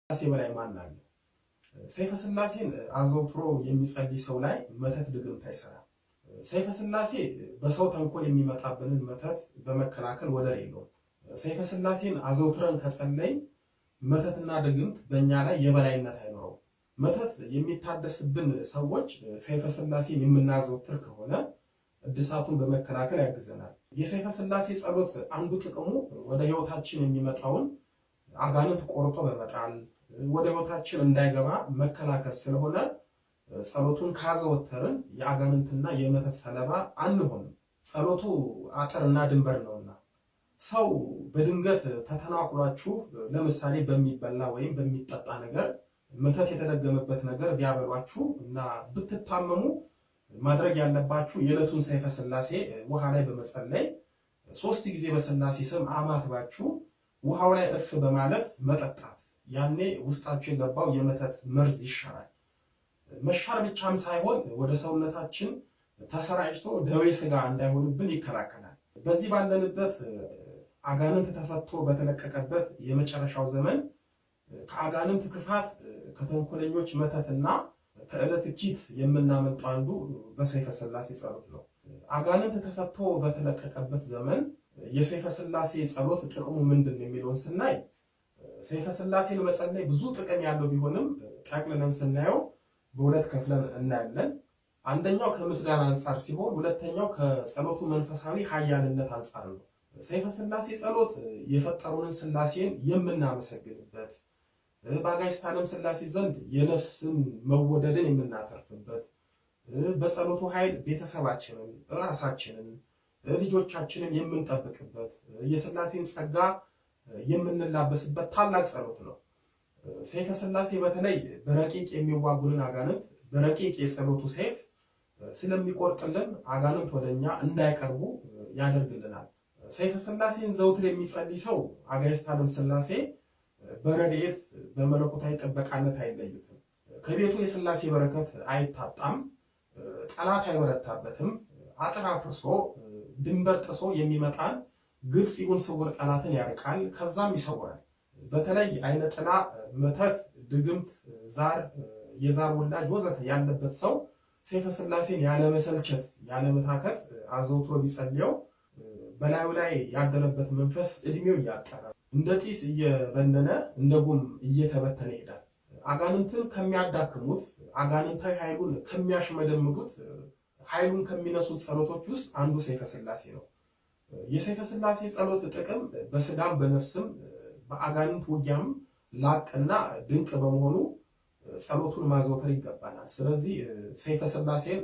ስላሴ በላይ ማን አለ? ሰይፈ ስላሴን አዘውትሮ የሚጸልይ ሰው ላይ መተት ድግምት አይሰራም። ሰይፈ ስላሴ በሰው ተንኮል የሚመጣብንን መተት በመከላከል ወደር የለውም። ሰይፈ ስላሴን አዘውትረን ከጸለይን መተትና ድግምት በእኛ ላይ የበላይነት አይኖረውም። መተት የሚታደስብን ሰዎች ሰይፈ ስላሴን የምናዘውትር ከሆነ እድሳቱን በመከላከል ያግዘናል። የሰይፈ ስላሴ ጸሎት አንዱ ጥቅሙ ወደ ህይወታችን የሚመጣውን አጋንንት ቆርጦ በመጣል ወደ ህይወታችን እንዳይገባ መከላከል ስለሆነ ጸሎቱን ካዘወተርን የአጋንንትና የመተት ሰለባ አንሆንም። ጸሎቱ አጥርና ድንበር ነውና ሰው በድንገት ተተናኩሏችሁ ለምሳሌ በሚበላ ወይም በሚጠጣ ነገር መተት የተደገመበት ነገር ቢያበሏችሁ እና ብትታመሙ ማድረግ ያለባችሁ የዕለቱን ሰይፈ ስላሴ ውሃ ላይ በመጸለይ 3 ጊዜ በስላሴ ስም አማትባችሁ ውሃው ላይ እፍ በማለት መጠጣት። ያኔ ውስጣችሁ የገባው የመተት መርዝ ይሻራል። መሻር ብቻም ሳይሆን ወደ ሰውነታችን ተሰራጭቶ ደዌ ስጋ እንዳይሆንብን ይከላከላል። በዚህ ባለንበት አጋንንት ተፈቶ በተለቀቀበት የመጨረሻው ዘመን ከአጋንንት ክፋት፣ ከተንኮለኞች መተትና ከዕለት ኪት የምናመልጠው አንዱ በሰይፈ ስላሴ ጸሎት ነው። አጋንንት ተፈቶ በተለቀቀበት ዘመን የሰይፈ ስላሴ ጸሎት ጥቅሙ ምንድን ነው የሚለውን ስናይ ሰይፈ ስላሴን መጸለይ ብዙ ጥቅም ያለው ቢሆንም ጠቅልለን ስናየው በሁለት ከፍለን እናያለን። አንደኛው ከምስጋና አንጻር ሲሆን ሁለተኛው ከጸሎቱ መንፈሳዊ ኃያልነት አንጻር ነው። ሰይፈ ስላሴ ጸሎት የፈጠሩንን ስላሴን የምናመሰግንበት፣ በአጋዕዝተ ዓለም ስላሴ ዘንድ የነፍስን መወደድን የምናተርፍበት፣ በጸሎቱ ኃይል ቤተሰባችንን፣ ራሳችንን፣ ልጆቻችንን የምንጠብቅበት፣ የስላሴን ጸጋ የምንላበስበት ታላቅ ጸሎት ነው። ሰይፈ ስላሴ በተለይ በረቂቅ የሚዋጉንን አጋንንት በረቂቅ የጸሎቱ ሰይፍ ስለሚቆርጥልን አጋንንት ወደኛ እንዳይቀርቡ ያደርግልናል። ሰይፈ ስላሴን ዘውትር የሚጸልይ ሰው አጋዕዝተ ዓለም ስላሴ በረድኤት በመለኮታዊ ጥበቃነት አይለዩትም። ከቤቱ የስላሴ በረከት አይታጣም፣ ጠላት አይበረታበትም። አጥር አፍርሶ ድንበር ጥሶ የሚመጣን ግልጽ ይሁን ስውር ጠላትን ያርቃል፣ ከዛም ይሰውራል። በተለይ አይነ ጥላ፣ መተት፣ ድግምት፣ ዛር፣ የዛር ወላጅ ወዘተ ያለበት ሰው ሰይፈ ስላሴን ያለመሰልቸት ያለመታከት አዘውትሮ ቢጸልየው በላዩ ላይ ያደረበት መንፈስ እድሜው እያጠረ እንደ ጢስ እየበነነ እንደ ጉም እየተበተነ ይሄዳል። አጋንንትን ከሚያዳክሙት አጋንንታዊ ኃይሉን ከሚያሽመደምዱት ኃይሉን ከሚነሱት ጸሎቶች ውስጥ አንዱ ሰይፈ ስላሴ ነው። የሰይፈ ስላሴ ጸሎት ጥቅም በስጋም በነፍስም በአጋንንት ውጊያም ላቅና ድንቅ በመሆኑ ጸሎቱን ማዘውተር ይገባናል። ስለዚህ ሰይፈ ስላሴን